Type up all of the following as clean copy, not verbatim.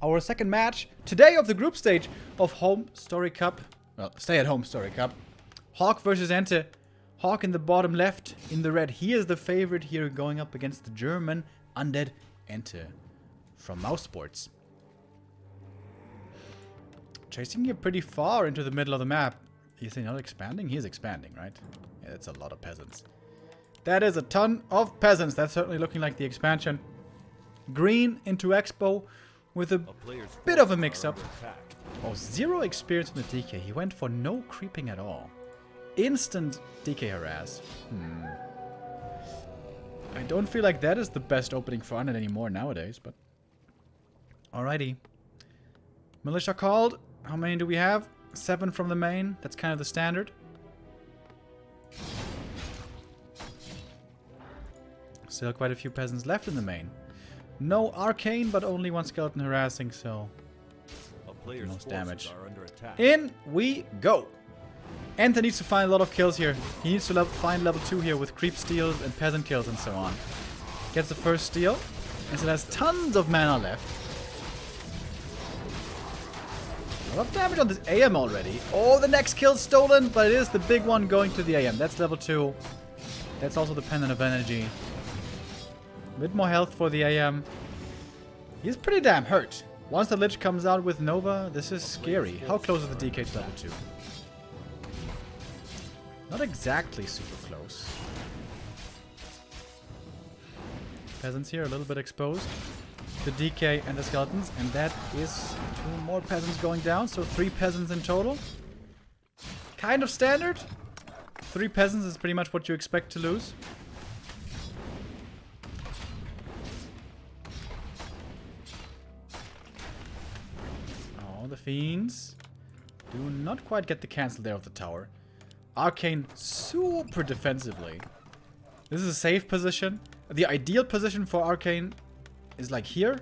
our second match today of the group stage of HawkStory Cup. Well, StayAtHomestory Cup. HawK versus EnTe. HawK in the bottom left, in the red. He is the favorite here, going up against the German undead EnTe from Mouse Sports. Chasing you pretty far into the middle of the map. Is he not expanding? He is expanding, right? Yeah, that's a lot of peasants. That is a ton of peasants. That's certainly looking like the expansion. Green into Expo with a bit of a mix-up. Oh, 0 experience in the DK. He went for no creeping at all. Instant DK harass. I don't feel like that is the best opening for Undead anymore nowadays, but... Alrighty. Militia called. How many do we have? 7 from the main. That's kind of the standard. Still quite a few peasants left in the main. No arcane, but only 1 skeleton harassing, so... the most damage. In we go! EnTe needs to find a lot of kills here. He needs to find level 2 here with creep steals and peasant kills and so on. Gets the first steal. And so has tons of mana left. A lot of damage on this AM already. Oh, the next kill's stolen, but it is the big one going to the AM. That's level 2. That's also dependent of energy. A bit more health for the AM. He's pretty damn hurt. Once the Lich comes out with Nova, this is scary. How close is the DK to level 2? Not exactly super close. Peasants here, a little bit exposed. The DK and the skeletons, and that is 2 more peasants going down, so 3 peasants in total. Kind of standard. 3 peasants is pretty much what you expect to lose. Oh, the fiends do not quite get the cancel there of the tower. Arcane super defensively. This is a safe position. The ideal position for Arcane is like here.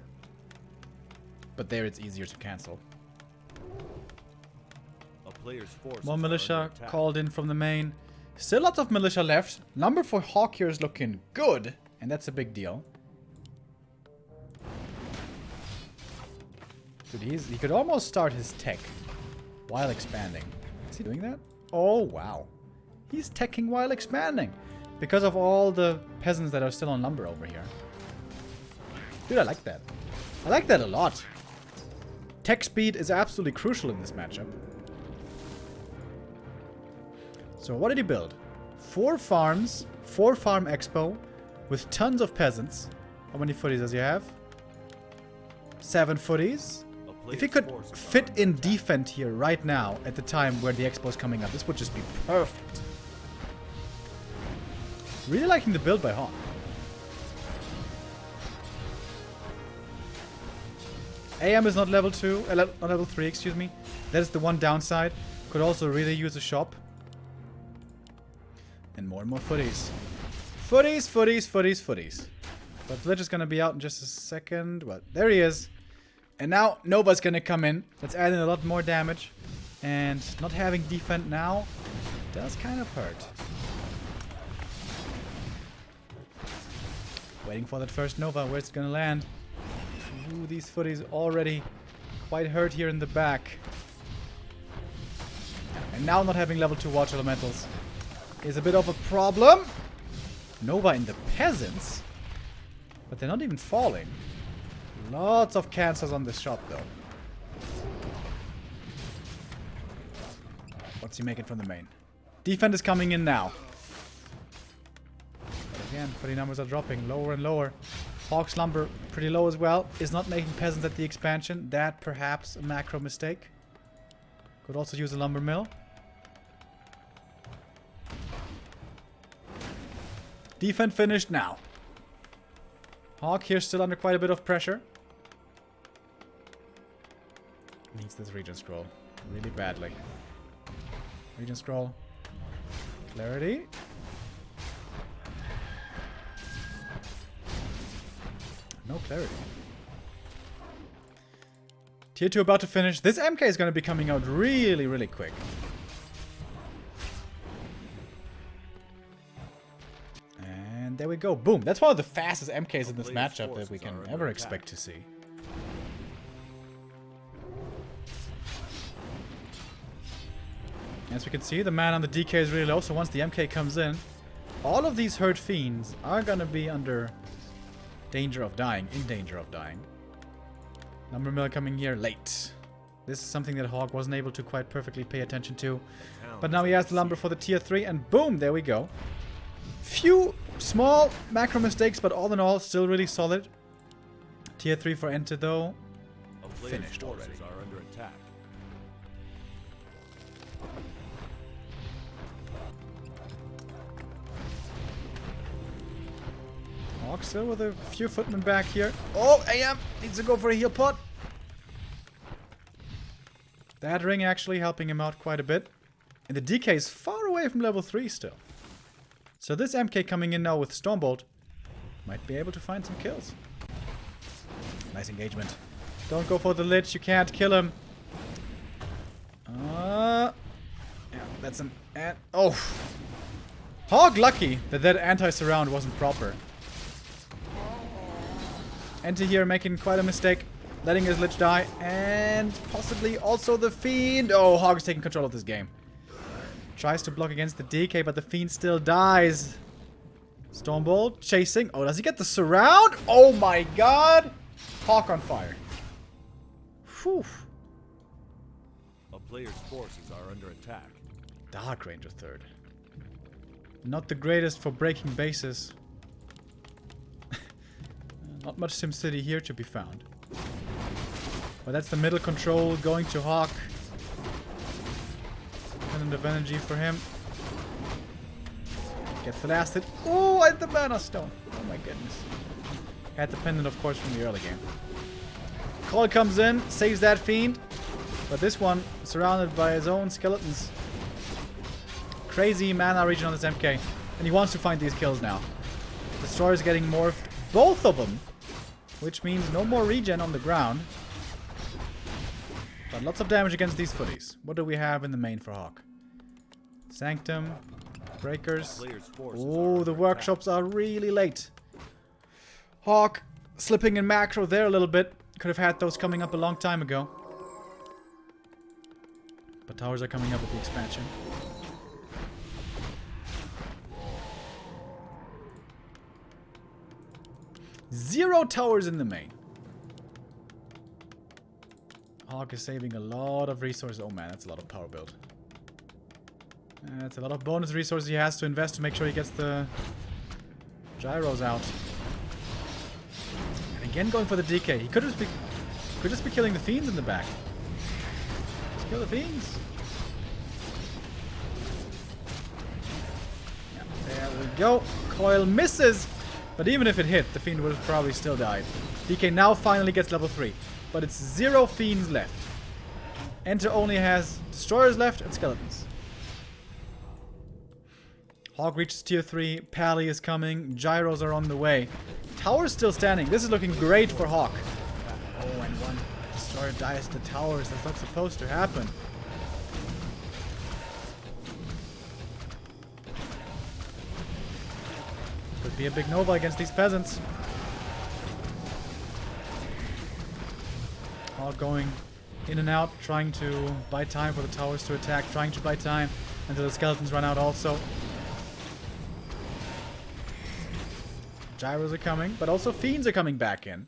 But there it's easier to cancel. More militia called in from the main. Still lots of militia left. Number for HawK here is looking good. And that's a big deal. Dude, he could almost start his tech while expanding. Is he doing that? Oh, wow. He's teching while expanding. Because of all the peasants that are still on lumber over here. Dude, I like that. I like that a lot. Tech speed is absolutely crucial in this matchup. So what did he build? 4 farms, 4 farm expo, with tons of peasants. How many footies does he have? 7 footies. If he could fit in defend here right now, at the time where the expo is coming up, this would just be perfect. Really liking the build by HawK. AM is not level 2, not level 3, excuse me. That is the one downside. Could also really use a shop. And more footies. Footies, footies, footies, footies. But Lich is gonna be out in just a second. Well, there he is. And now Nova's gonna come in. That's adding a lot more damage. And not having defend now does kind of hurt. Waiting for that first Nova. Where's it gonna land? Ooh, these footies already quite hurt here in the back. And now not having level 2 Watch Elementals is a bit of a problem. Nova in the peasants. But they're not even falling. Lots of cancels on this shop though. What's he making from the main? Defend is coming in now. But again, footy numbers are dropping lower and lower. HawK's lumber pretty low as well. Is not making peasants at the expansion. That perhaps a macro mistake. Could also use a lumber mill. Defend finished now. HawK here still under quite a bit of pressure. Needs this region scroll really badly. Region scroll. Clarity. No clarity. Tier 2 about to finish. This MK is going to be coming out really, really quick. And there we go. Boom. That's one of the fastest MKs in this matchup that we can ever expect to see. As we can see, the man on the DK is really low, so once the MK comes in, all of these hurt fiends are gonna be under danger of dying, in danger of dying. Number mill coming here late. This is something that HawK wasn't able to quite perfectly pay attention to. But now he has the lumber for the tier 3, and boom, there we go. Few small macro mistakes, but all in all, still really solid. Tier 3 for EnTe, though, finished already. Are under attack. HawK still with a few footmen back here. Oh, AM needs to go for a heal pot. That ring actually helping him out quite a bit. And the DK is far away from level 3 still. So this MK coming in now with Stormbolt might be able to find some kills. Nice engagement. Don't go for the Lich, you can't kill him. Yeah, that's an... Oh! HawK lucky that that anti-surround wasn't proper. EnTe here making quite a mistake. Letting his Lich die. And possibly also the Fiend. Oh, HawK is taking control of this game. Tries to block against the DK, but the Fiend still dies. Stormbolt chasing. Oh, does he get the surround? Oh my god! HawK on fire. Whew. A player's forces are under attack. Dark Ranger third. Not the greatest for breaking bases. Not much SimCity here to be found. But that's the middle control going to HawK. Pendant of energy for him. Gets blasted. Oh, and the mana stone. Oh my goodness. Had the pendant, of course, from the early game. Call comes in, saves that fiend. But this one, surrounded by his own skeletons. Crazy mana regen on this MK. And he wants to find these kills now. Destroyer's getting morphed. Both of them. Which means no more regen on the ground. But lots of damage against these footies. What do we have in the main for HawK? Sanctum. Breakers. Oh, the workshops are really late. HawK slipping in macro there a little bit. Could have had those coming up a long time ago. But towers are coming up with the expansion. Zero towers in the main. HawK is saving a lot of resources. Oh man, that's a lot of power build. That's a lot of bonus resources he has to invest to make sure he gets the gyros out. And again going for the DK. He could just be killing the fiends in the back. Let's kill the fiends. Yeah, there we go. Coil misses. But even if it hit, the fiend would have probably still died. DK now finally gets level 3. But it's 0 fiends left. EnTe only has destroyers left and skeletons. HawK reaches tier 3. Pally is coming. Gyros are on the way. Tower's still standing. This is looking great for HawK. Oh, and one destroyer dies to the towers. That's not supposed to happen. Could be a big Nova against these peasants. All going in and out, trying to buy time for the towers to attack, trying to buy time until the skeletons run out also. Gyros are coming, but also fiends are coming back in.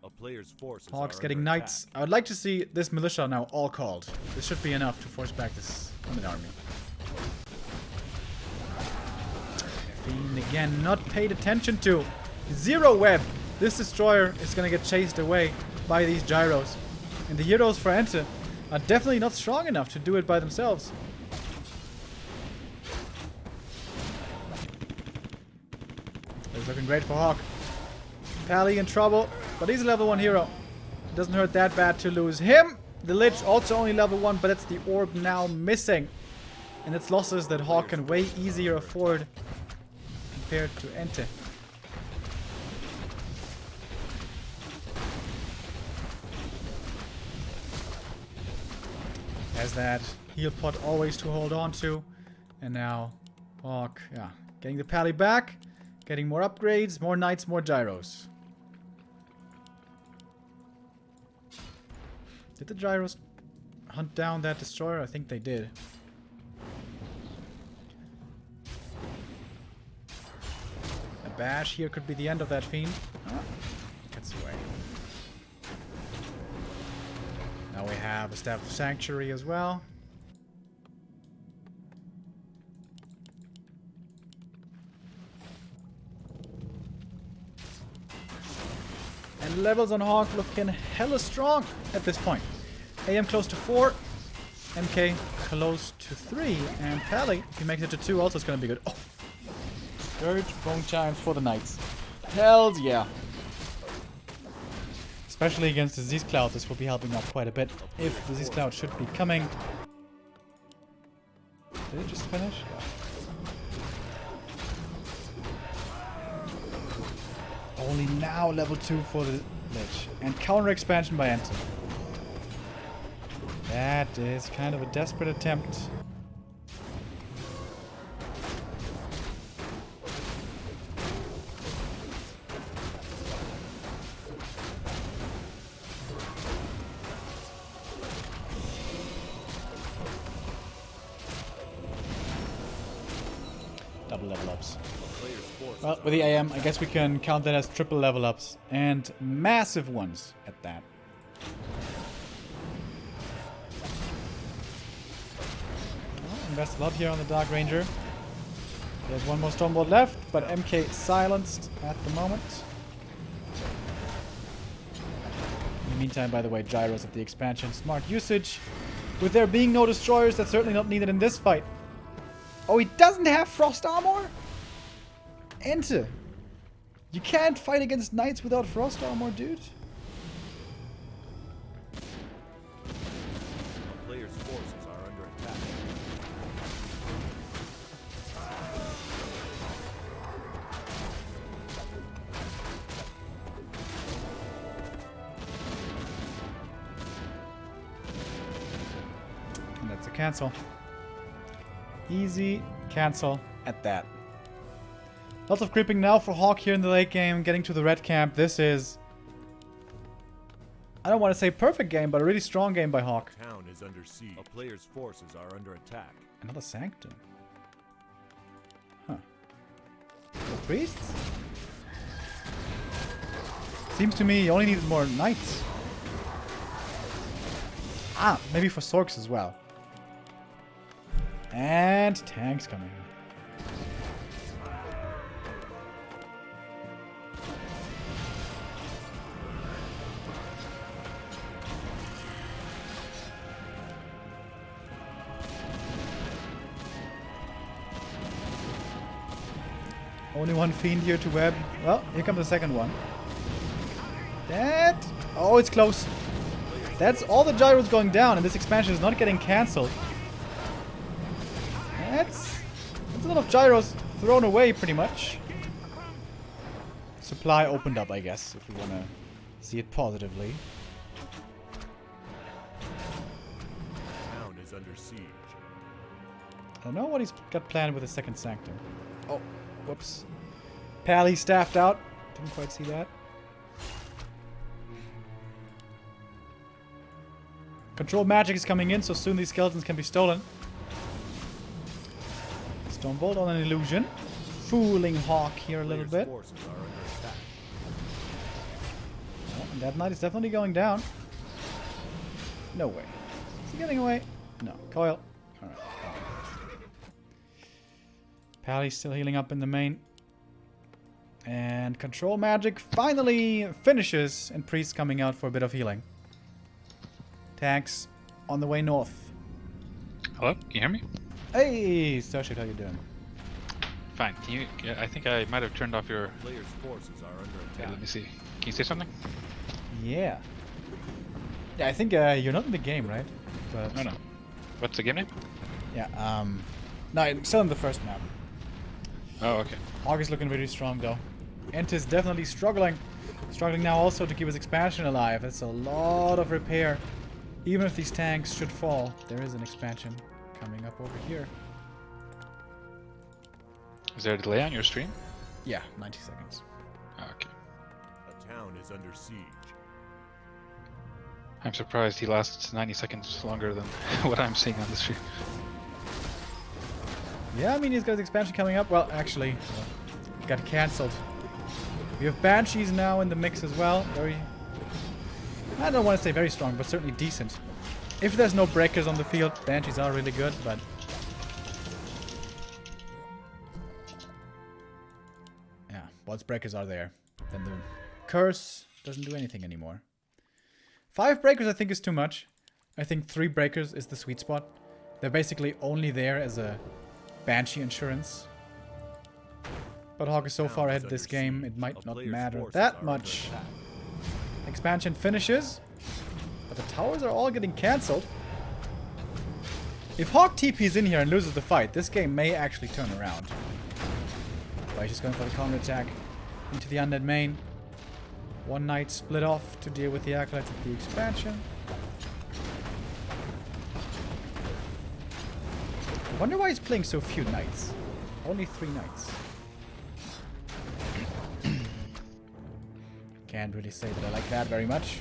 A player's forces HawK's are getting under knights. attack. I would like to see this militia now all called. This should be enough to force back this Common army. Fiend again, not paid attention to. 0 web. This destroyer is gonna get chased away by these gyros. And the heroes for EnTe are definitely not strong enough to do it by themselves. It's looking great for HawK. Pally in trouble, but he's a level 1 hero. It doesn't hurt that bad to lose him. The Lich also only level 1, but it's the orb now missing. And it's losses that HawK can way easier afford compared to EnTe. Has that heal pot always to hold on to. And now HawK, yeah, getting the Pally back. Getting more upgrades, more knights, more gyros. Did the gyros hunt down that destroyer? I think they did. bash here could be the end of that fiend. Oh, gets away. Now we have a Staff of Sanctuary as well. And levels on HawK looking hella strong at this point. AM close to 4. MK close to 3. And Pally, if he makes it to 2, also is going to be good. Oh! Scourge, Bone Chimes for the Knights. Hells yeah. Especially against Disease Cloud, this will be helping out quite a bit. If Disease Cloud should be coming. Did it just finish? Yeah. Only now level 2 for the Lich. And counter expansion by EnTe. That is kind of a desperate attempt. Double level ups. Well, with the AM, I guess we can count that as triple level ups. And massive ones at that. Invest a lot here on the Dark Ranger. There's one more Stormbolt left, but MK silenced at the moment. In the meantime, by the way, Gyros at the expansion. Smart usage. With there being no destroyers, that's certainly not needed in this fight. Oh, he doesn't have Frost Armor? EnTe. You can't fight against Knights without Frost Armor, dude. A player's forces are under attack. And that's a cancel. Easy cancel at that. Lots of creeping now for HawK here in the late game, getting to the red camp. This is, I don't want to say perfect game, but a really strong game by HawK. Town is under siege. A player's forces are under attack. Another Sanctum. Huh. The priests? Seems to me you only needed more knights. Ah, maybe for Sorks as well. And tanks coming. Only one fiend here to web. Well, here comes the second one. That... Oh, it's close. That's all the gyros going down, and this expansion is not getting cancelled. That's a lot of gyros thrown away, pretty much. Supply opened up, I guess, if we want to see it positively. Town is under siege. I don't know what he's got planned with the second Sanctum. Oh, whoops. Pally staffed out. Didn't quite see that. Control magic is coming in, so soon these skeletons can be stolen. Stormbolt on an illusion. Fooling HawK here a little bit. Forces are under attack. Oh, and that knight is definitely going down. No way. Is he getting away? No. Coil. Alright. Pally's still healing up in the main. And control magic finally finishes, and priest coming out for a bit of healing. Tanks on the way north. Hello? Can you hear me? Hey, StarShaped, how you doing? Fine. Can you? Yeah, I think I might have turned off your. Player's forces are under Yeah, attack. let me see. Can you say something? Yeah. Yeah, I think you're not in the game, right? But No. What's the game name? yeah. No, I'm still in the first map. Oh, okay. HawK is looking really strong, though. EnTe is definitely struggling. Struggling now also to keep his expansion alive. That's a lot of repair. Even if these tanks should fall, there is an expansion coming up over here. Is there a delay on your stream? Yeah, 90 seconds. Oh, okay. A town is under siege. I'm surprised he lasts 90 seconds longer than what I'm seeing on the stream. Yeah, I mean, he's got his expansion coming up. Well, actually, it got cancelled We have Banshees now in the mix as well. Very, I don't want to say very strong, but certainly decent. If there's no breakers on the field, Banshees are really good, but... yeah, once breakers are there, then the curse doesn't do anything anymore. 5 breakers I think is too much. I think 3 breakers is the sweet spot. They're basically only there as a Banshee insurance. But HawK is so far ahead this game, it might not matter that much. Expansion finishes. But the towers are all getting cancelled. If HawK TPs in here and loses the fight, this game may actually turn around. But he's just going for the counter attack into the undead main. One knight split off to deal with the acolytes at the expansion. I wonder why he's playing so few knights. Only 3 knights. Can't really say that I like that very much.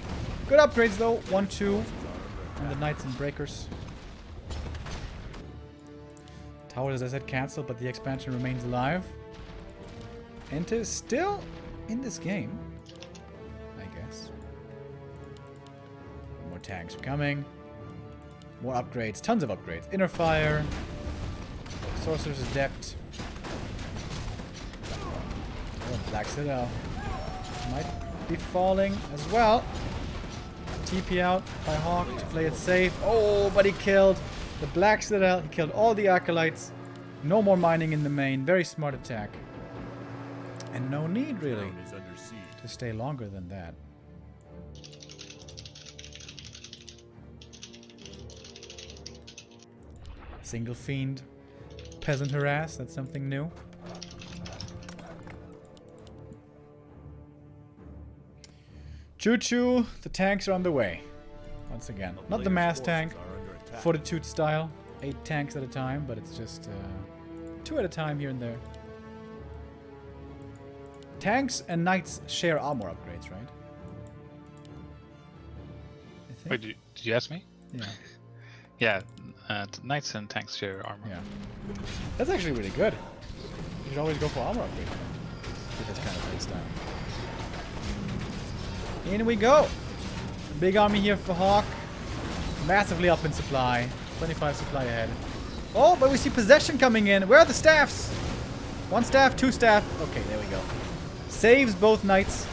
Good upgrades though. 1, 2. And the knights and breakers. Towers, as I said, cancelled, but the expansion remains alive. EnTe is still in this game, I guess. More tanks are coming. More upgrades. Tons of upgrades. Inner Fire. Sorcerer's Adept. Oh, Black Citadel. Might be falling as well. TP out by HawK to play it safe. Oh, but he killed the Black Citadel. He killed all the acolytes. No more mining in the main. Very smart attack. And no need, really, to stay longer than that. Single Fiend. Peasant Harass. That's something new. Choo-choo. The tanks are on the way. Once again. Not the mass tank. Fortitude style. 8 tanks at a time, but it's just 2 at a time here and there. Tanks and knights share armor upgrades, right? I think. Wait, did you ask me? Yeah. Yeah, knights and tanks share armor. Yeah. That's actually really good. You should always go for armor upgrades with this kind of playstyle. In we go. Big army here for HawK. Massively up in supply. 25 supply ahead. Oh, but we see possession coming in. Where are the staffs? 1 staff, 2 staff. Okay, there we go. Saves both knights.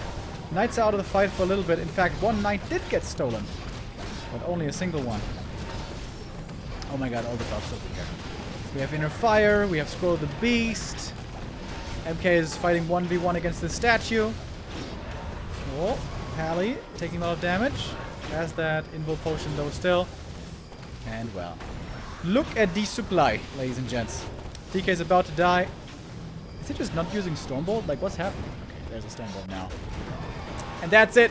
Knights are out of the fight for a little bit. In fact, 1 knight did get stolen. But only a single one. Oh my god, all the buffs over here. We have Inner Fire. We have Scroll of the Beast. MK is fighting 1v1 against the statue. Oh, Pally taking a lot of damage. Has that Invul Potion though still. And well. Look at the supply, ladies and gents. DK is about to die. Is he just not using Stormbolt? Like, what's happening? Okay, there's a Stormbolt now. And that's it.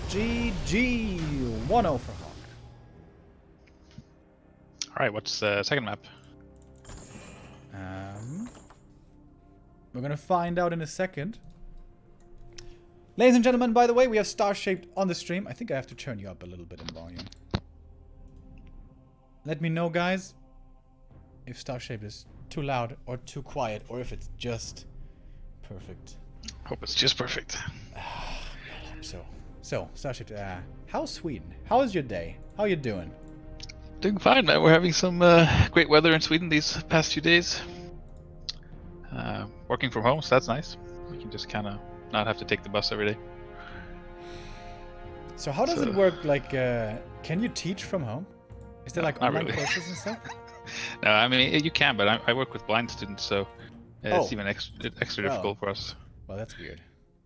GG. 1-0 for HawK. Alright, what's the second map? We're gonna find out in a second. Ladies and gentlemen, by the way, we have StarShaped on the stream. I think I have to turn you up a little bit in volume. Let me know, guys, if StarShaped is too loud or too quiet, or if it's just perfect. Hope it's just perfect. I hope so. So, StarShaped, how's Sweden? How is your day? How you doing? Doing fine, man. We're having some great weather in Sweden these past few days. Working from home, so that's nice. We can just kind of not have to take the bus every day. So how does it work? Like, can you teach from home? Is there like online really. courses and stuff? No, I mean you can, but I work with blind students, so it's even extra difficult for us. Well, that's weird.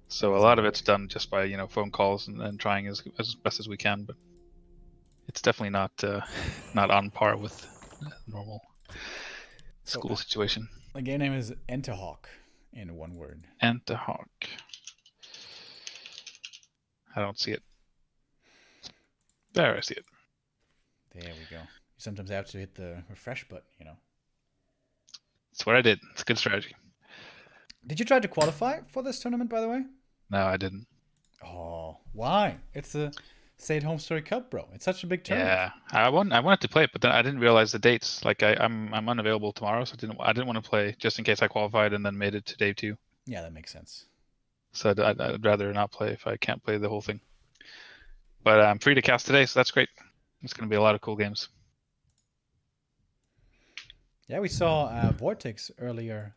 So a lot of it's done just by phone calls and trying as best as we can, but it's definitely not on par with normal school situation. The game name is EnTe in one word. EnTe. I don't see it. There, I see it. There we go. You sometimes have to hit the refresh button, That's what I did. It's a good strategy. Did you try to qualify for this tournament, by the way? No, I didn't. Oh, why? It's a StayAtHomestory Cup, bro. It's such a big tournament. Yeah, I wanted to play it, but then I didn't realize the dates. Like I'm unavailable tomorrow, so I didn't want to play just in case I qualified and then made it to day 2. Yeah, that makes sense. So I'd rather not play if I can't play the whole thing. But I'm free to cast today, so that's great. It's going to be a lot of cool games. Yeah, we saw Vortex earlier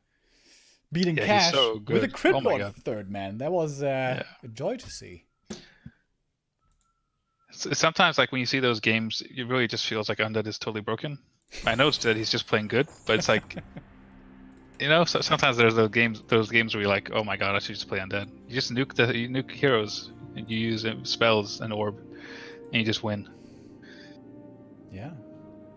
beating Yeah, he's Cash so with a good. Crypt Oh my Lord God. third, man. That was a joy to see. Sometimes, like when you see those games, it really just feels like Undead is totally broken. I know that he's just playing good, but it's like, so sometimes there's those games where you're like, oh my God, I should just play Undead. You just nuke heroes, and you use spells and orb, and you just win. Yeah,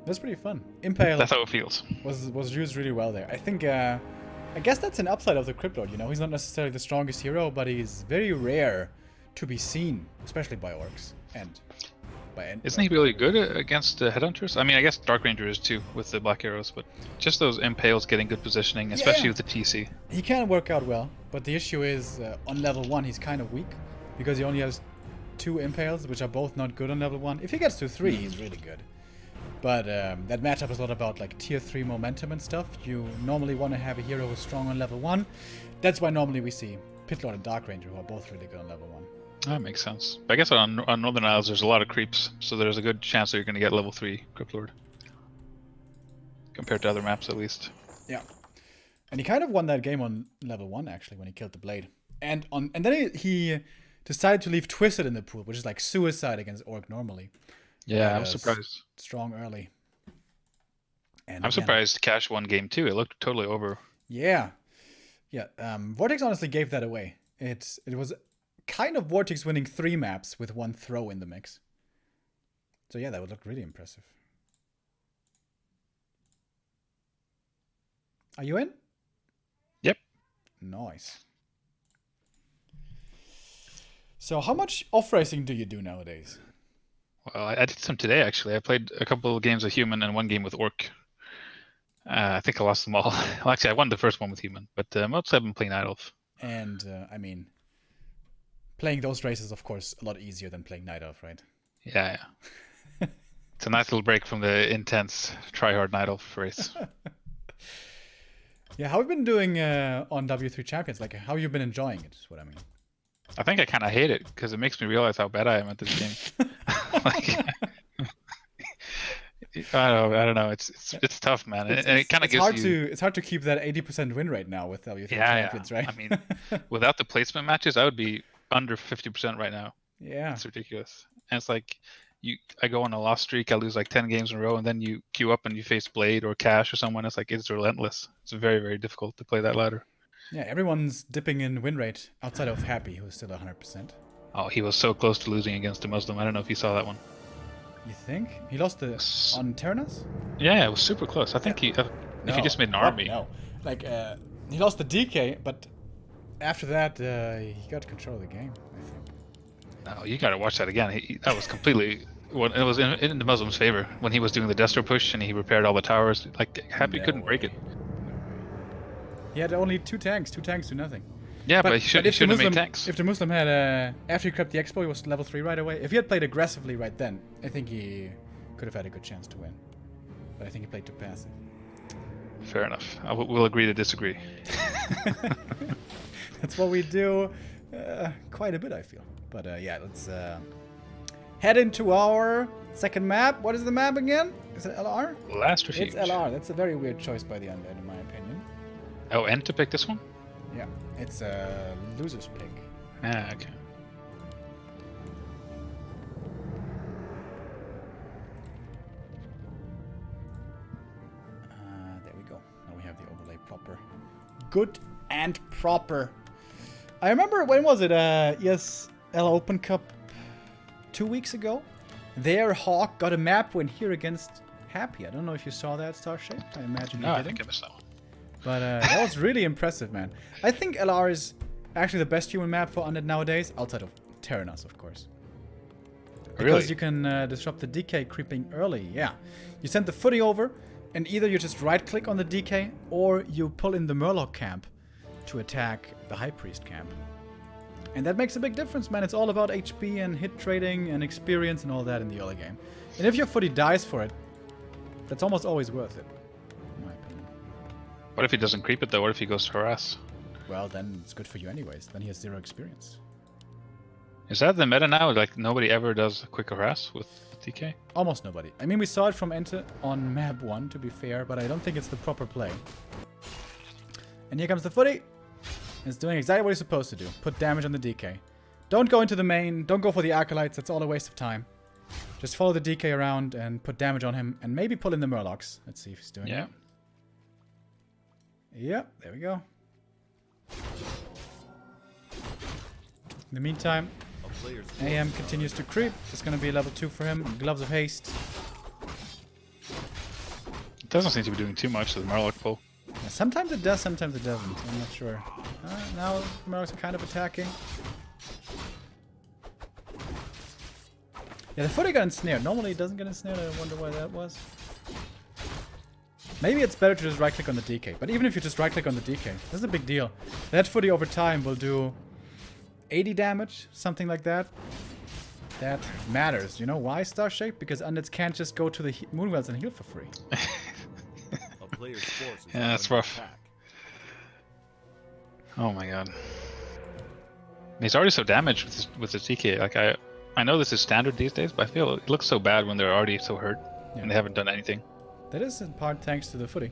that's pretty fun. Impale. That's how it feels. Was used really well there. I think. I guess that's an upside of the Crypt Lord. He's not necessarily the strongest hero, but he's very rare to be seen, especially by orcs and by. Isn't he really good against Headhunters? I mean, I guess Dark Ranger is too with the Black Arrows, but just those Impales getting good positioning, especially with the TC. He can work out well, but the issue is on level 1 he's kind of weak because he only has 2 Impales, which are both not good on level 1. If he gets to 3, he's really good. But that matchup is a lot about like tier 3 momentum and stuff. You normally want to have a hero who's strong on level 1. That's why normally we see Pit Lord and Dark Ranger who are both really good on level 1. That makes sense. But I guess on Northern Isles there's a lot of creeps, so there's a good chance that you're going to get level 3 Crypt Lord. Compared to other maps at least. Yeah. And he kind of won that game on level 1 actually when he killed the Blade. And then he decided to leave Twisted in the pool, which is like suicide against Orc normally. Yeah, I'm surprised. Strong early. And I'm surprised Cash won game 2. It looked totally over. Yeah. Yeah. Vortex honestly gave that away. It was kind of Vortex winning 3 maps with 1 throw in the mix. So yeah, that would look really impressive. Are you in? Yep. Nice. So how much off-racing do you do nowadays? Well, I did some today, actually. I played a couple of games with Human and 1 game with Orc. I think I lost them all. Well, actually, I won the first one with Human, but mostly I've been playing Night Elf. And, I mean, playing those races, of course, a lot easier than playing Night Elf, right? Yeah. It's a nice little break from the intense try-hard Night Elf race. Yeah, how have you been doing on W3 Champions? Like, how have you been enjoying it, is what I mean. I think I kind of hate it, because it makes me realize how bad I am at this game. I don't know. It's tough, man. It kind of gives you. It's hard to keep that 80% win rate now with W3 Champions, right? I mean, without the placement matches, I would be under 50% right now. Yeah, it's ridiculous. And it's like I go on a loss streak, I lose like 10 games in a row, and then you queue up and you face Blade or Cash or someone. It's relentless. It's very, very difficult to play that ladder. Yeah, everyone's dipping in win rate outside of Happy, who's still 100%. Oh, he was so close to losing against a Muslim. I don't know if you saw that one. You think? He lost on Terranas? Yeah, it was super close. I think he just made an army. No, like he lost the DK, but after that he got control of the game, I think. No, you gotta watch that again. That was completely. Well, it was in the Muslims' favor when he was doing the Destro push and he repaired all the towers. Like Happy couldn't break it. He had only 2 tanks. 2 tanks do nothing. Yeah, but he shouldn't have made tanks. If the Muslim had, after he crept the Expo, he was level 3 right away. If he had played aggressively right then, I think he could have had a good chance to win. But I think he played too passive. Fair enough. We'll agree to disagree. That's what we do quite a bit, I feel. But yeah, let's head into our second map. What is the map again? Is it LR? Last Refuge. It's LR. That's a very weird choice by the Undead, in my opinion. Oh, and to pick this one? Yeah, it's a loser's pick. Ah, okay. There we go. Now we have the overlay proper. Good and proper. I remember, when was it? ESL Open Cup 2 weeks ago. There, HawK got a map win here against Happy. I don't know if you saw that, StarShaped. I imagine you didn't. I think I missed that one. But that was really impressive, man. I think LR is actually the best human map for Undead nowadays, outside of Terranas, of course. Because you can disrupt the DK creeping early, yeah. You send the footy over, and either you just right-click on the DK, or you pull in the Murloc camp to attack the High Priest camp. And that makes a big difference, man. It's all about HP and hit trading and experience and all that in the early game. And if your footy dies for it, that's almost always worth it. What if he doesn't creep it though? What if he goes to harass? well, then it's good for you anyways. Then he has 0 experience. Is that the meta now? Like nobody ever does a quick harass with TK? Almost nobody. I mean, we saw it from EnTe on map 1, to be fair, but I don't think it's the proper play. And here comes the footy. It's doing exactly what it's supposed to do. Put damage on the DK. Don't go into the main. Don't go for the Acolytes. That's all a waste of time. Just follow the DK around and put damage on him. And maybe pull in the Murlocs. Let's see if he's doing it. Yeah, there we go. In the meantime, AM continues to creep. It's going to be level 2 for him. Gloves of Haste. It doesn't seem to be doing too much to the Murloc pull. Yeah, sometimes it does, sometimes it doesn't. I'm not sure. Now Murlocs are kind of attacking. Yeah, the footy got ensnared. Normally it doesn't get ensnared. I wonder why that was. Maybe it's better to just right-click on the DK. But even if you just right-click on the DK, this is a big deal. That footy over time will do 80 damage, something like that. That matters. You know why, StarShaped? Because undeads can't just go to the Moonwells and heal for free. Yeah, that's rough. Oh my god. He's already so damaged with his TK. Like I know this is standard these days, but I feel it looks so bad when they're already so hurt and they haven't done anything. That is in part thanks to the footy.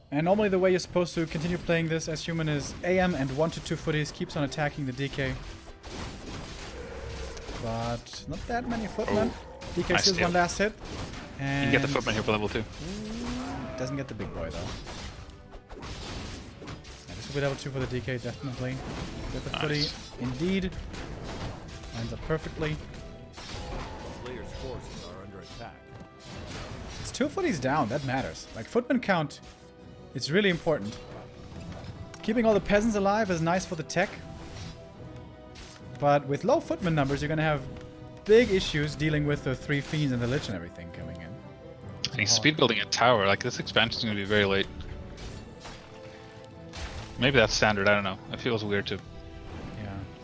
And normally the way you're supposed to continue playing this as human is AM and 1 to 2 footies keeps on attacking the DK. But not that many footmen. DK steals one last hit. And you can get the footman here for level 2. Doesn't get the big boy though. Yeah, this will be level 2 for the DK, definitely. Get the footy, indeed. Lines up perfectly. Players' forces are under attack. It's 2 footies down, that matters. Like footman count, it's really important. Keeping all the peasants alive is nice for the tech. But with low footman numbers, you're gonna have big issues dealing with the 3 fiends and the lich and everything coming in. And he's speed building a tower. Like this expansion is gonna be very late. Maybe that's standard. I don't know. It feels weird to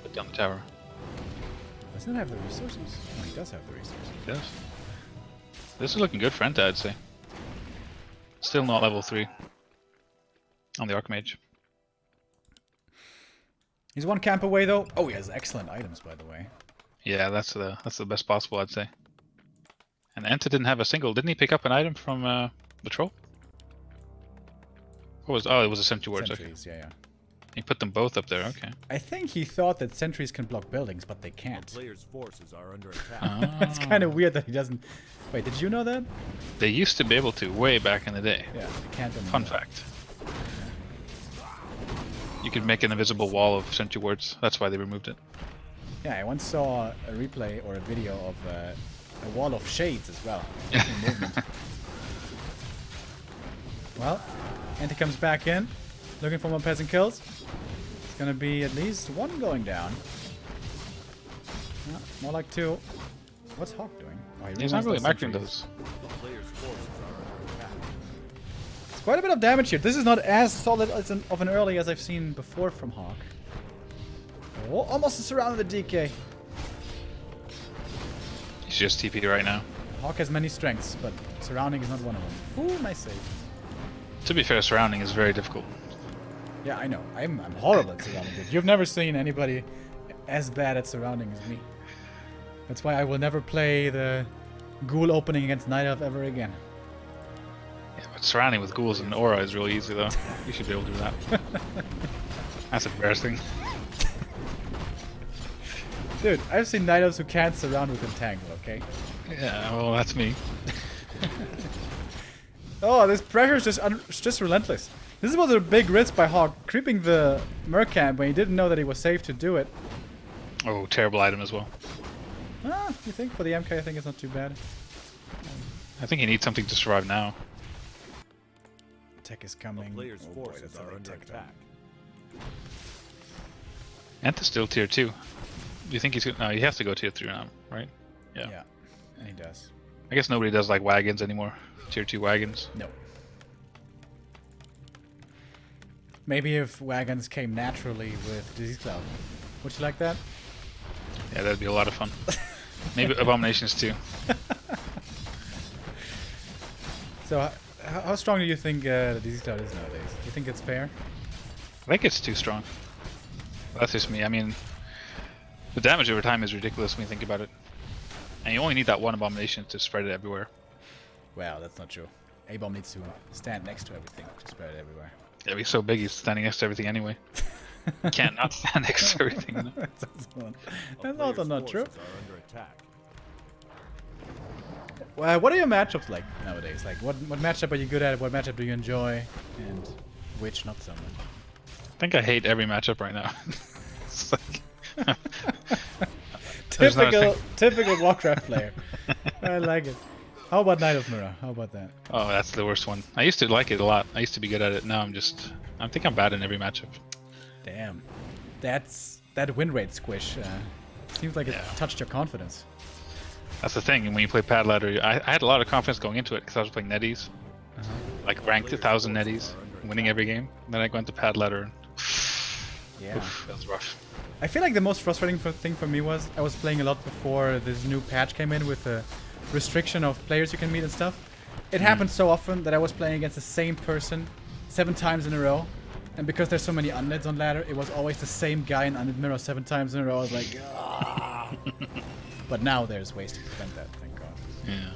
put down the tower. Doesn't it have the resources? Oh, he does have the resources. He does. This is looking good for EnTe, I'd say. Still not level 3 on the Archmage. He's 1 camp away though. Oh, he has excellent items, by the way. Yeah, that's the best possible, I'd say. And EnTe didn't have a single. Didn't he pick up an item from the troll? What was? Oh, it was a sentry wards. Sentries, okay. yeah. He put them both up there. Okay. I think he thought that sentries can block buildings, but they can't. The players' forces are under attack. It's kind of weird that he doesn't. Wait, did you know that? They used to be able to way back in the day. Yeah, they can't anymore. Fun fact. You could make an invisible wall of sentry wards. That's why they removed it. Yeah, I once saw a replay or a video of a wall of shades as well. Movement. Well, EnTe comes back in, looking for more peasant kills. It's gonna be at least 1 going down. More like 2. What's HawK doing? Oh, He's not really marking those. The players' forces are under attack. It's quite a bit of damage here. This is not as solid as of an early as I've seen before from HawK. Oh, almost surrounded the DK. He's just TP right now. HawK has many strengths, but surrounding is not one of them. Ooh, nice save. To be fair, surrounding is very difficult. Yeah, I know. I'm horrible at surrounding. You've never seen anybody as bad at surrounding as me. That's why I will never play the ghoul opening against Night Elf ever again. Yeah, but surrounding with ghouls and aura is really easy though. You should be able to do that. That's embarrassing. Dude, I've seen Night Elves who can't surround with Entangle, okay? Yeah, well, that's me. Oh, this pressure is just relentless. This was a big risk by HawK, creeping the Mercamp when he didn't know that he was safe to do it. Oh, terrible item as well. Ah, you think? For the MK, I think it's not too bad. I think he needs something to survive now. Tech is coming. The players' Oh boy, forces that's a are big under tech though. attack. EnTe's still tier 2. Do you think he's gonna... No, he has to go tier 3 now, right? Yeah, and he does. I guess nobody does like wagons anymore. Tier 2 wagons. No. Maybe if wagons came naturally with Disease Cloud. Would you like that? Yeah, that'd be a lot of fun. Maybe abominations too. So, how strong do you think the Disease Cloud is nowadays? Do you think it's fair? think it's too strong. That's just me. I mean, the damage over time is ridiculous when you think about it. And you only need that one abomination to spread it everywhere. Well, that's not true. A-bomb needs to stand next to everything to spread it everywhere. Yeah, he's so big, he's standing next to everything anyway. You can't not stand next to everything. You know? That's also not true. Well, what are your matchups like nowadays? Like, what matchup are you good at? What matchup do you enjoy? And which not so much? I think I hate every matchup right now. It's like... typical Warcraft player. I like it. How about Knight of Mirror? How about that? Oh, that's the worst one. I used to like it a lot. I used to be good at it. Now I think I'm bad in every matchup. Damn. That win rate squish. Seems like it touched your confidence. That's the thing. When you play Pad Ladder, I had a lot of confidence going into it because I was playing netties. Like ranked 1,000 netties, winning every game. And then I went to Pad Ladder and oof, that was rough. I feel like the most frustrating thing for me was I was playing a lot before this new patch came in with the restriction of players you can meet and stuff. It happened so often that I was playing against the same person 7 times in a row. And because there's so many unlids on ladder, it was always the same guy in unlit mirror 7 times in a row. I was like, ah. But now there's ways to prevent that, thank God. Yeah.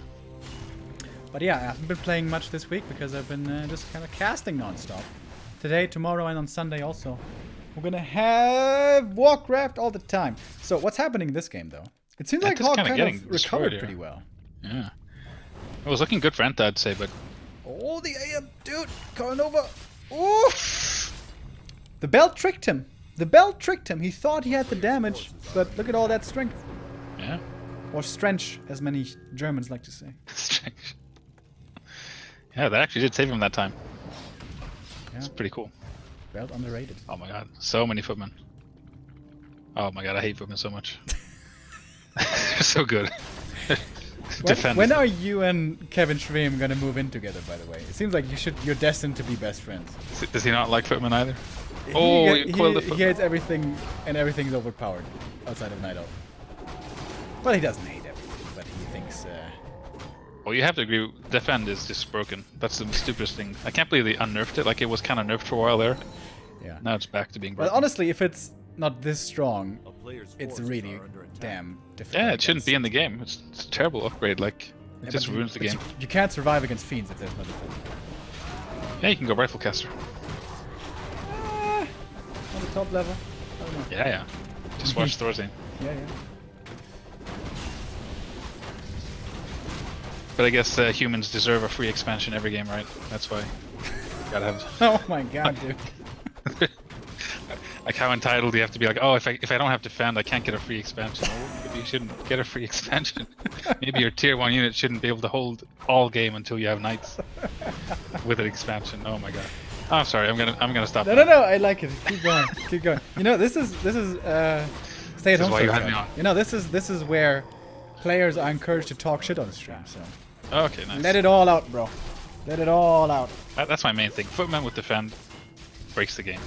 But yeah, I haven't been playing much this week because I've been just kind of casting non-stop. Today, tomorrow, and on Sunday also. We're gonna have Warcraft all the time. So what's happening in this game, though? It seems like HawK kind of recovered pretty well. Yeah. It was looking good for EnTe, I'd say, but... Oh, the AM, dude! Coming over! Oof! The belt tricked him. The belt tricked him. He thought he had the damage, but look at all that strength. Yeah. Or strength, as many Germans like to say. Strength. Yeah, that actually did save him that time. Yeah. It's pretty cool. Belt underrated. Oh my god, so many footmen. Oh my god, I hate footmen so much. They're so good. When are you and Kevin Schreem gonna move in together, by the way? It seems like you're destined to be best friends. Does he not like footmen either? He hates everything, and everything's overpowered outside of Night Elf. Well, he doesn't hate everything, but he thinks... Well, you have to agree, defend is just broken. That's the stupidest thing. I can't believe they unnerfed it, like it was kind of nerfed for a while there. Yeah. Now it's back to being broken. Well, honestly, if it's not this strong, it's really damn difficult. Yeah, it shouldn't be in the game. It's a terrible upgrade, like, it just ruins the game. You can't survive against fiends if there's no defense. Yeah, you can go rifle caster. On the top level? I don't know. Yeah. Just watch Thorazine. Yeah. But I guess humans deserve a free expansion every game, right? That's why. Gotta have. Oh my god, dude. Like how entitled do you have to be? Like, oh, if I don't have defend, I can't get a free expansion. Well, maybe you shouldn't get a free expansion. Maybe your tier 1 unit shouldn't be able to hold all game until you have knights with an expansion. Oh my god. Oh, I'm sorry. I'm gonna stop. No. I like it. Keep going. Keep going. You know, this is StayAtHomestory Cup. You know, this is where players are encouraged to talk shit on the stream. So. Okay, nice. Let it all out, bro. Let it all out. That's my main thing. Footman with defend breaks the game.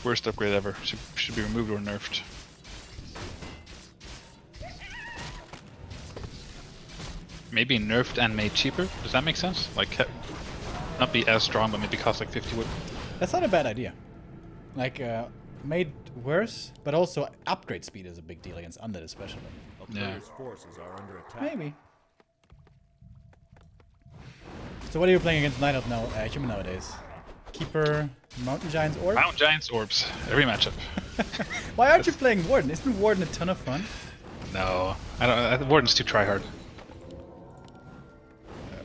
Worst upgrade ever. Should be removed or nerfed. Maybe nerfed and made cheaper. Does that make sense? Like, not be as strong, but maybe cost like 50 wood. That's not a bad idea. Like, made worse, but also upgrade speed is a big deal against Undead, especially. Yeah. Forces are under attack. Maybe. So what are you playing against Night Elf now, human nowadays? Keeper, Mountain Giants, Orb? Mountain Giants, Orbs. Every matchup. Why aren't you playing Warden? Isn't Warden a ton of fun? No. I don't. Warden's too tryhard.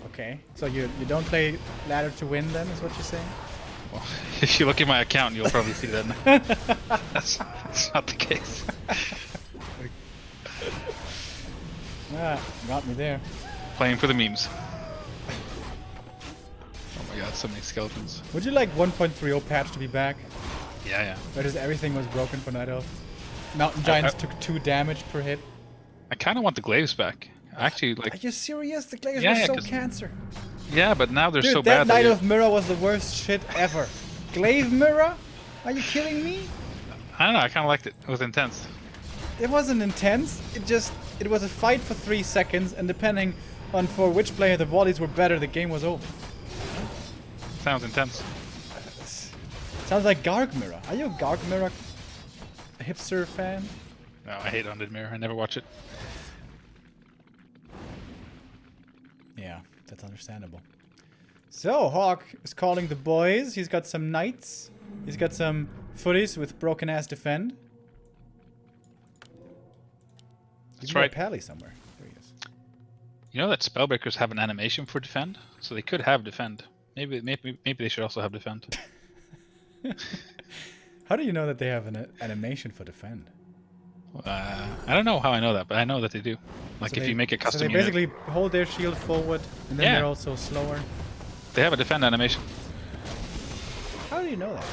Okay. So you don't play ladder to win then, is what you're saying? Well, if you look at my account, you'll probably see that. That's not the case. Got me there. Playing for the memes. Oh my god, so many skeletons. Would you like 1.30 patch to be back? Yeah. Where just everything was broken for Night Elf? Mountain Giants took 2 damage per hit. I kind of want the glaives back. Actually, like. Are you serious? The glaives were so cancer. Yeah, but now they're Dude, so that bad. Night Elf mirror was the worst shit ever. Glaive mirror? Are you kidding me? I don't know. I kind of liked it. It was intense. It wasn't intense. It was a fight for 3 seconds, and depending on for which player the volleys were better, the game was over. Sounds intense. Sounds like Garg Mirror. Are you a Garg Mirror hipster fan? No, I hate Undead Mirror. I never watch it. Yeah, that's understandable. So, HawK is calling the boys. He's got some knights. He's got some footies with broken ass defend. That's right. Pally somewhere. There he is. You know that Spellbreakers have an animation for defend, so they could have defend. Maybe they should also have defend. How do you know that they have an animation for defend? I don't know how I know that, but I know that they do. Like So if you make a custom so they unit, basically hold their shield forward, and then Yeah. they're also slower. they have a defend animation. How do you know that?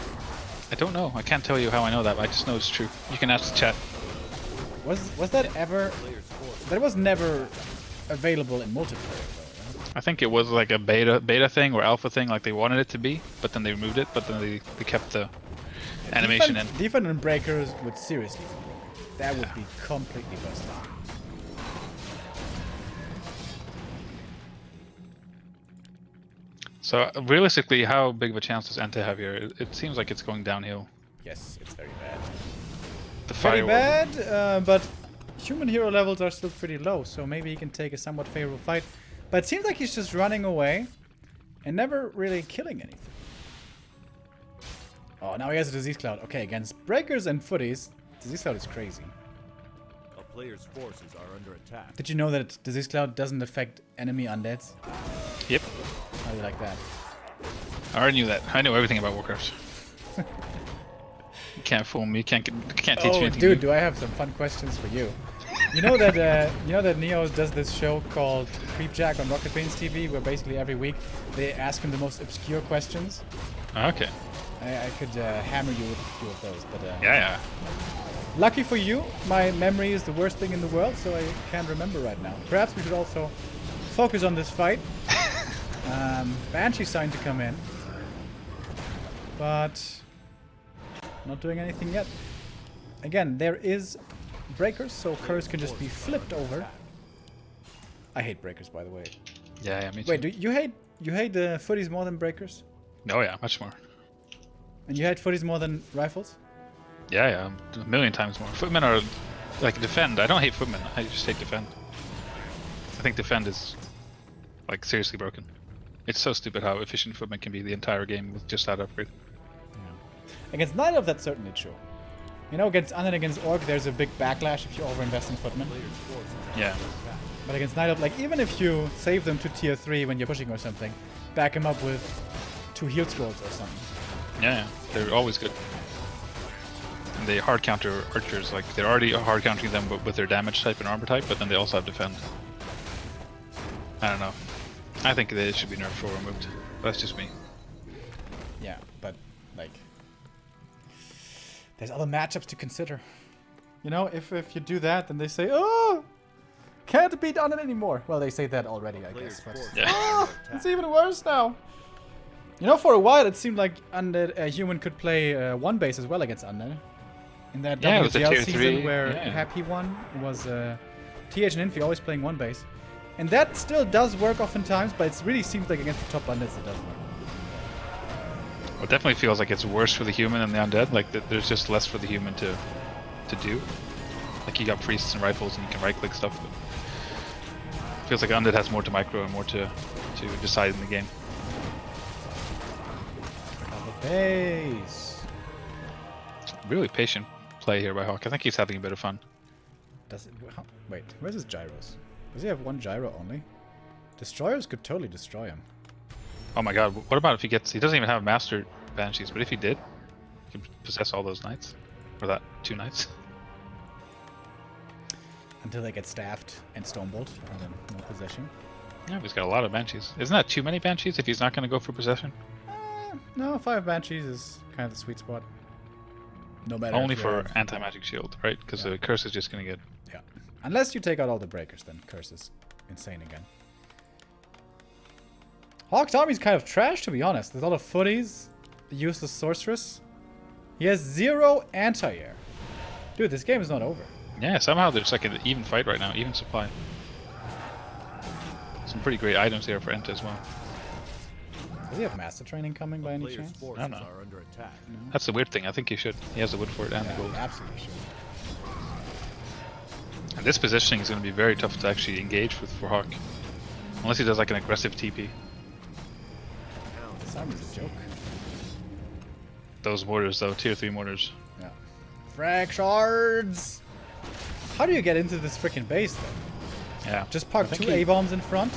I don't know. I can't tell you how I know that, but I just know it's true. You can ask the chat. Was that ever? That was never available in multiplayer, though, right? I think it was like a beta thing or alpha thing, like they wanted it to be, but then they removed it. But then they kept the animation in. Defend and breakers would seriously be broken. That would be completely busted. So realistically, how big of a chance does EnTe have here? It seems like it's going downhill. Yes, it's very bad. The Very fire bad, but human hero levels are still pretty low, so maybe he can take a somewhat favorable fight. But it seems like he's just running away and never really killing anything. Oh, now he has a Disease Cloud. Okay, against breakers and footies, Disease Cloud is crazy. A player's forces are under attack. Did you know that Disease Cloud doesn't affect enemy undeads? Yep. How do you like that? I already knew that. I know everything about Warcraft. You can't fool me. You can't teach me Oh, anything. dude, new. do I have some fun questions for you? You know that Neo does this show called Creepjack on Rocket Beans TV, where basically every week they ask him the most obscure questions. Okay. I could hammer you with a few of those, but Yeah. lucky for you, my memory is the worst thing in the world, so I can't remember right now. Perhaps we should also focus on this fight. Banshee's starting to come in, but not doing anything yet. Again, there is breakers, so curse can just be flipped over. I hate breakers, by the way. Yeah, me too. Wait, do you hate the footies more than breakers? Oh yeah, much more. And you hate footies more than rifles? Yeah, a million times more. Footmen are like defend. I don't hate footmen. I just hate defend. I think defend is like seriously broken. It's so stupid how efficient footmen can be the entire game with just that upgrade. Against Night Elf, that's certainly true. You know, against Undead, against Orc, there's a big backlash if you overinvest in footmen. Yeah. But against Night Elf, like, even if you save them to tier 3 when you're pushing or something, back them up with 2 heal scrolls or something. Yeah, they're always good. And they hard counter archers, like they're already hard countering them with their damage type and armor type, but then they also have defend. I don't know. I think they should be nerfed or removed. That's just me. Yeah, but, like, there's other matchups to consider. You know, if you do that, then they say, oh, can't beat Undead anymore. Well, they say that already, I guess. But Yeah. oh, it's even worse now. You know, for a while, it seemed like Undead, human could play one base as well against Undead. In that Yeah, it was a WGL tier season 3, where yeah. Happy won, it was TH and EnTe always playing one base. And that still does work oftentimes, but it really seems like against the top Undeads it doesn't work. Well, it definitely feels like it's worse for the human than the undead. Like there's just less for the human to do. Like you got priests and rifles and you can right click stuff. But it feels like undead has more to micro and more to decide in the game. Base. Really patient play here by HawK. I think he's having a bit of fun. Does it? Wait, where's his gyros? Does he have one gyro only? Destroyers could totally destroy him. Oh my god, what about if he gets... He doesn't even have mastered banshees, but if he did, he could possess all those knights. Or that 2 knights. Until they get staffed and stonebolt, and then no possession. Yeah, he's got a lot of banshees. Isn't that too many banshees if he's not going to go for possession? No, 5 banshees is kind of the sweet spot. No matter. Only if you for have- anti-magic shield, right? Because the curse is just going to get... Yeah. Unless you take out all the breakers, then curse is insane again. HawK's army's kind of trash, to be honest. There's a lot of footies, useless sorceress. He has 0 anti-air. Dude, this game is not over. Yeah, somehow there's like an even fight right now, even supply. Some pretty great items here for EnTe as well. Does he have master training coming by any Player's chance? forces I don't know. are under attack. That's the weird thing. I think he should. He has the wood for it and the Yeah, gold. he absolutely should. And this positioning is going to be very tough to actually engage with for HawK. Unless he does like an aggressive TP. This armor's a joke. Those mortars though, tier 3 mortars. Yeah. Frag shards! How do you get into this freaking base then? Yeah. Just park I think 2 A-bombs in front?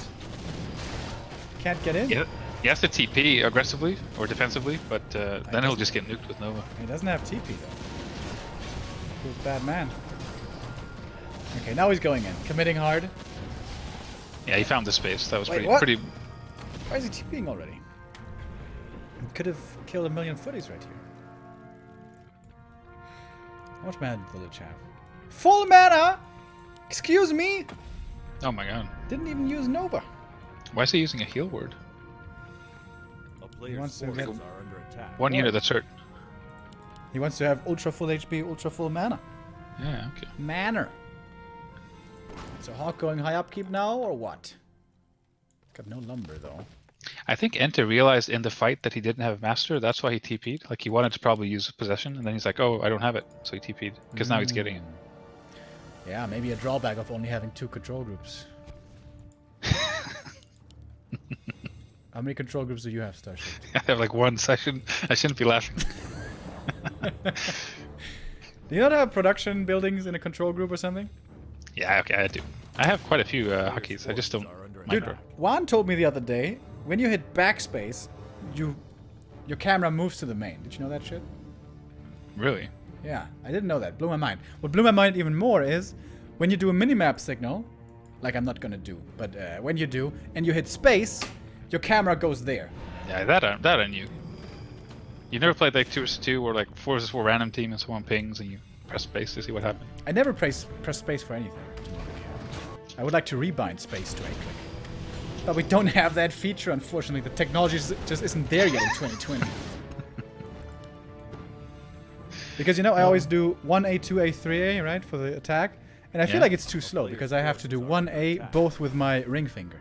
Can't get in? Yeah. He has to TP aggressively or defensively, but then he'll just get nuked with Nova. He doesn't have TP though. He's a bad man. Okay, now he's going in. Committing hard. Yeah, he found the space. That was Wait, pretty. what? Why is he TPing already? He could have killed a million footies right here. How much mana did the Lich have? Full mana! Excuse me? Oh my god. Didn't even use Nova. Why is he using a heal word? A player's wants to forces get- are under attack. One unit that's hurt. He wants to have ultra full HP, ultra full mana. Yeah, okay. Manner. So HawK going high upkeep now, or what? Got no lumber though. I think EnTe realized in the fight that he didn't have Master. That's why he TP'd. Like he wanted to probably use possession, and then he's like, "Oh, I don't have it," so he TP'd. Because now he's getting it. Yeah, maybe a drawback of only having 2 control groups. How many control groups do you have, StarShaped? I have like one session. I shouldn't be laughing. Do you not have production buildings in a control group or something? Yeah, okay, I do. I have quite a few hotkeys. I just don't Dude, micro. Juan told me the other day, when you hit backspace, your camera moves to the main. Did you know that shit? Really? Yeah, I didn't know that. Blew my mind. What blew my mind even more is when you do a minimap signal, like I'm not gonna do, but when you do, and you hit space, your camera goes there. Yeah, that I knew. You never played like 2 vs 2 or like 4 vs 4 random team and someone pings and you press space to see what happens? I never press space for anything. I would like to rebind space to a click. But we don't have that feature, unfortunately. The technology just isn't there yet in 2020. Because, you know, I always do 1A, 2A, 3A, right, for the attack. And I feel like it's too slow, because I have to do 1A both with my ring finger.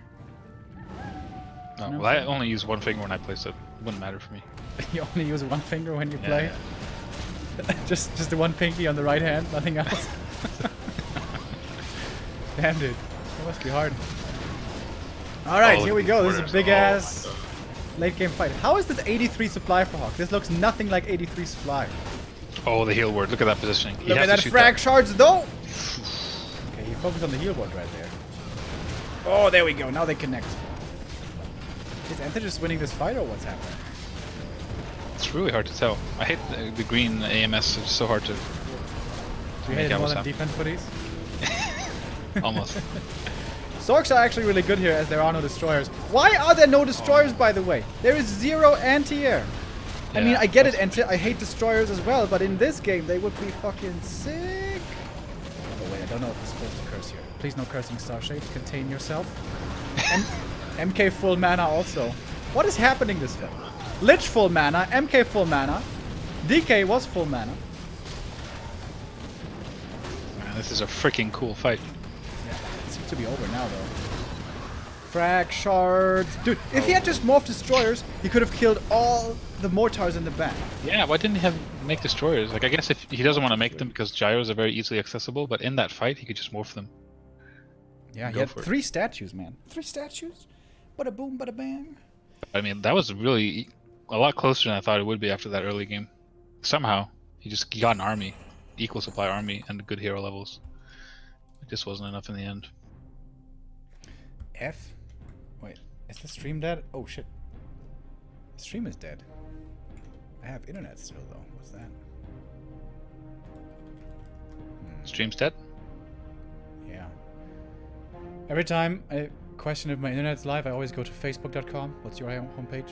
Oh, well, I only use one finger when I play, so it wouldn't matter for me. You only use one finger when you Yeah, play? yeah. just the one pinky on the right hand, nothing else? Damn, dude. That must be hard. Alright, Oh, here we go. This is a orders. big Oh my ass God. late game fight. How is this 83 supply for HawK? This looks nothing like 83 supply. Oh, the heal word. Look at that positioning. He Look has at to that shoot frag shards, though! Okay, he focused on the heal board right there. Oh, there we go. Now they connect. Is EnTe just winning this fight, or what's happening? It's really hard to tell. I hate the green AMS. It's so hard to Do you make hate it out more what's than happening. defense footies? Almost. Zorks are actually really good here as there are no destroyers. Why are there no destroyers, by the way? There is 0 anti-air. I mean, Yeah, I get it, that's- EnTe. I hate destroyers as well, but in this game, they would be fucking sick. Oh, wait, I don't know if I'm supposed to curse here. Please no cursing, StarShaped. Contain yourself. MK full mana also. What is happening this fight? Lich full mana, MK full mana. DK was full mana. Man, this is a freaking cool fight. Yeah, it seems to be over now, though. Frag shards. Dude, if he had just morphed destroyers, he could have killed all the mortars in the back. Yeah, why didn't he make destroyers? Like, I guess if he doesn't want to make them because gyros are very easily accessible, but in that fight, he could just morph them. Yeah, he Go had for it. 3 statues, man. 3 statues? Bada boom, bada bang. I mean, that was really a lot closer than I thought it would be after that early game. Somehow, he got an army, equal supply army, and good hero levels. It just wasn't enough in the end. F? Wait, is the stream dead? Oh shit. The stream is dead. I have internet still though. What's that? Stream's dead? Yeah. Every time I question if my internet's live, I always go to facebook.com. What's your homepage?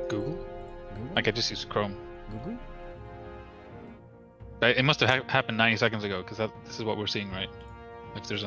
Google? Google? Like, I just use Chrome. Google? It must have happened 90 seconds ago, because this is what we're seeing, right? If there's